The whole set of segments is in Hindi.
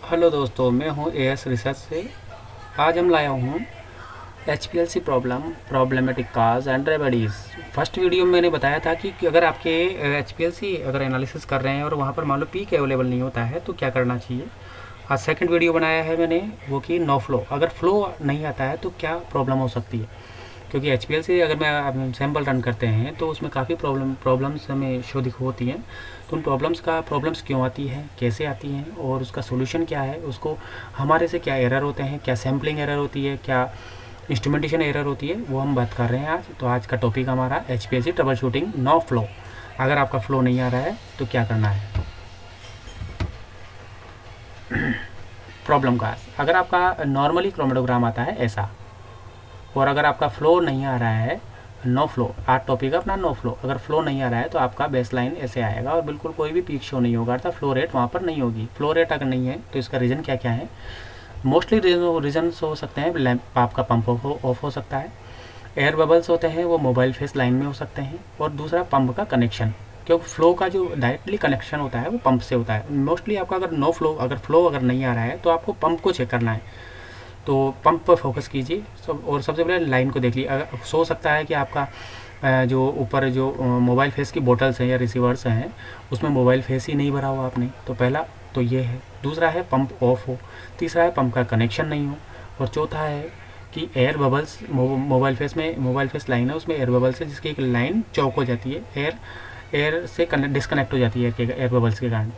हेलो दोस्तों, मैं हूं एएस रिसर्च से। आज हम लाया हूं HPLC problematic cause and remedies. First video में मैंने बताया था कि अगर आपके एचपीएलसी अगर एनालिसिस कर रहे हैं और वहां पर मान लो पीक अवेलेबल नहीं होता है तो क्या करना चाहिए। आज सेकंड वीडियो बनाया है मैंने, वो कि नो फ्लो, अगर फ्लो नहीं आता है तो क्या प्रॉब्लम हो सकती है। क्योंकि एचपीएलसी अगर मैं सैम्पल रन करते हैं तो उसमें काफ़ी प्रॉब्लम्स हमें शो दिख होती हैं। तो उन प्रॉब्लम्स क्यों आती हैं, कैसे आती हैं और उसका सोल्यूशन क्या है, उसको हमारे से क्या एरर होते हैं, क्या सैम्पलिंग एरर होती है, क्या इंस्ट्रूमेंटेशन एरर होती है, वो हम बात कर रहे हैं आज। तो आज का टॉपिक हमारा HPLC trouble shooting no flow. अगर आपका फ्लो नहीं आ रहा है तो क्या करना है। प्रॉब्लम का अगर आपका नॉर्मली क्रोमेटोग्राम आता है ऐसा, और अगर आपका फ्लो नहीं आ रहा है, नो फ्लो, आज टॉपिक अपना नो फ्लो। अगर फ्लो नहीं आ रहा है तो आपका बेस लाइन ऐसे आएगा और बिल्कुल कोई भी पीक शो नहीं होगा, अर्थात फ्लो रेट वहाँ पर नहीं होगी। फ्लो रेट अगर नहीं है तो इसका रीज़न क्या क्या है। मोस्टली रीजन हो सकते हैं, आपका पंप ऑफ हो सकता है, एयर बबल्स होते हैं वो मोबाइल फेस लाइन में हो सकते हैं, और दूसरा पंप का कनेक्शन, क्योंकि फ्लो का जो डायरेक्टली कनेक्शन होता है वो पंप से होता है। मोस्टली आपका अगर नो फ्लो, अगर फ्लो अगर नहीं आ रहा है तो आपको पंप को चेक करना है। तो पंप पर फोकस कीजिए और सबसे पहले लाइन को देख लीजिए। हो सकता है कि आपका जो ऊपर जो मोबाइल फेस की बोटल्स हैं या रिसीवर्स हैं उसमें मोबाइल फेस ही नहीं भरा हुआ आपने, तो पहला तो ये है। दूसरा है पंप ऑफ हो, तीसरा है पंप का कनेक्शन नहीं हो, और चौथा है कि air bubbles mobile phase line है उसमें एयर बबल्स है जिसकी एक लाइन चौक हो जाती है, एयर से डिस्कनेक्ट हो जाती है एयर बबल्स के कारण।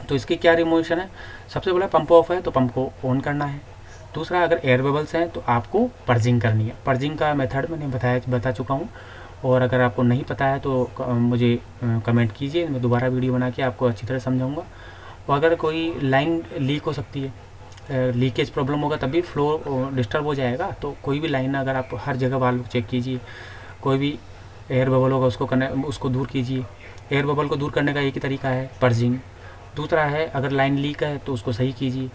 तो इसकी क्या रिमोशन है। सबसे पहले पंप ऑफ है तो पंप को ऑन करना है। दूसरा, अगर एयर बबल्स हैं तो आपको पर्जिंग करनी है। पर्जिंग का मेथड मैंने बता चुका हूँ, और अगर आपको नहीं पता है तो मुझे कमेंट कीजिए, मैं दोबारा वीडियो बना के आपको अच्छी तरह समझाऊंगा। और अगर कोई लाइन लीक हो सकती है, लीकेज प्रॉब्लम होगा तभी फ्लो डिस्टर्ब हो जाएगा। तो कोई भी लाइन अगर आप हर जगह वाल्व चेक कीजिए, कोई भी एयर बबल होगा उसको दूर कीजिए। एयर बबल को दूर करने का एक ही तरीका है, पर्जिंग। दूसरा है अगर लाइन लीक है तो उसको सही कीजिए।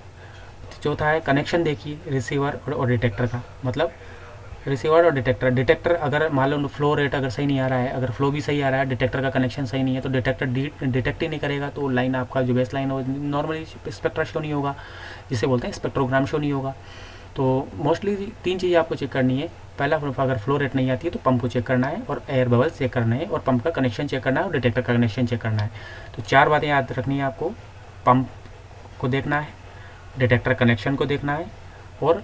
चौथा है कनेक्शन देखिए रिसीवर और डिटेक्टर का, मतलब रिसीवर और डिटेक्टर अगर मान लो फ्लो रेट अगर सही नहीं आ रहा है, अगर फ्लो भी सही आ रहा है, डिटेक्टर का कनेक्शन सही नहीं है तो डिटेक्टर डिटेक्ट ही नहीं करेगा, तो लाइन आपका जो बेस लाइन हो नॉर्मली स्पेक्ट्रा शो नहीं होगा, जिसे बोलते हैं स्पेक्ट्रोग्राम शो नहीं होगा। तो मोस्टली तीन चीज़ें आपको चेक करनी है। पहला, अगर फ्लो रेट नहीं आती है तो पंप को चेक करना है, और एयर बबल चेक करना है, और पंप का कनेक्शन चेक करना है, और डिटेक्टर का कनेक्शन चेक करना है। तो चार बातें याद रखनी है आपको। पंप को देखना है, डिटेक्टर कनेक्शन को देखना है, और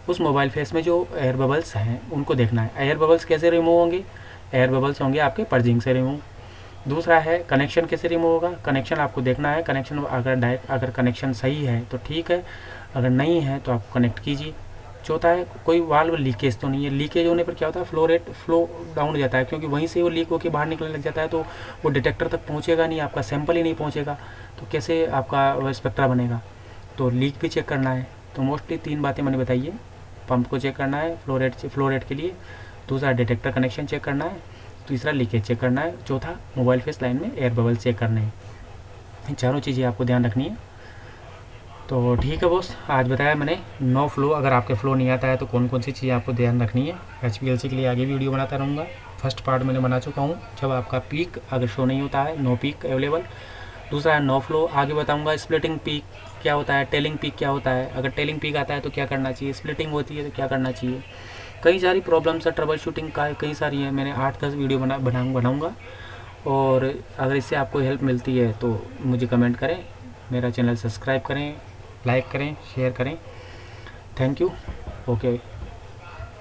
उस मोबाइल फेस में जो एयर बबल्स हैं उनको देखना है। एयर बबल्स कैसे रिमूव होंगे, एयर बबल्स होंगे आपके पर्जिंग से रिमूव। दूसरा है कनेक्शन कैसे रिमूव होगा, कनेक्शन आपको देखना है, कनेक्शन अगर कनेक्शन सही है तो ठीक है, अगर नहीं है तो आप कनेक्ट कीजिए। चौथा है कोई वाल्व लीकेज तो नहीं है। लीकेज होने पर क्या होता है, फ्लो डाउन हो जाता है, क्योंकि वहीं से वो लीक होकर बाहर निकलने लग जाता है, तो वो डिटेक्टर तक पहुँचेगा नहीं, आपका सैंपल ही नहीं पहुँचेगा, तो कैसे आपका स्पेक्ट्रा बनेगा। तो लीक भी चेक करना है। तो मोस्टली तीन बातें मैंने बताई है। पंप को चेक करना है फ्लो रेट के लिए, दूसरा डिटेक्टर कनेक्शन चेक करना है, तीसरा लीकेज चेक करना है, चौथा मोबाइल फेस लाइन में एयर बबल चेक करने हैं। इन चारों चीज़ें आपको ध्यान रखनी है। तो ठीक है बॉस, आज बताया मैंने नो फ्लो, अगर आपके फ्लो नहीं आता है तो कौन कौन सी चीज़ें आपको ध्यान रखनी है। एचपीएलसी के लिए आगे वीडियो बनाता रहूँगा। फर्स्ट पार्ट मैंने बना चुका हूँ, जब आपका पीक अगर शो नहीं होता है, नो पीक अवेलेबल। दूसरा है नो फ्लो, आगे बताऊंगा स्प्लिटिंग पीक क्या होता है, टेलिंग पीक क्या होता है, अगर टेलिंग पीक आता है तो क्या करना चाहिए, स्प्लिटिंग होती है तो क्या करना चाहिए। कई सारी प्रॉब्लम्स है ट्रबल शूटिंग का, कई सारी है, मैंने 8-10 वीडियो बनाऊंगा। और अगर इससे आपको हेल्प मिलती है तो मुझे कमेंट करें, मेरा चैनल सब्सक्राइब करें, लाइक करें, शेयर करें। Thank you. ओके।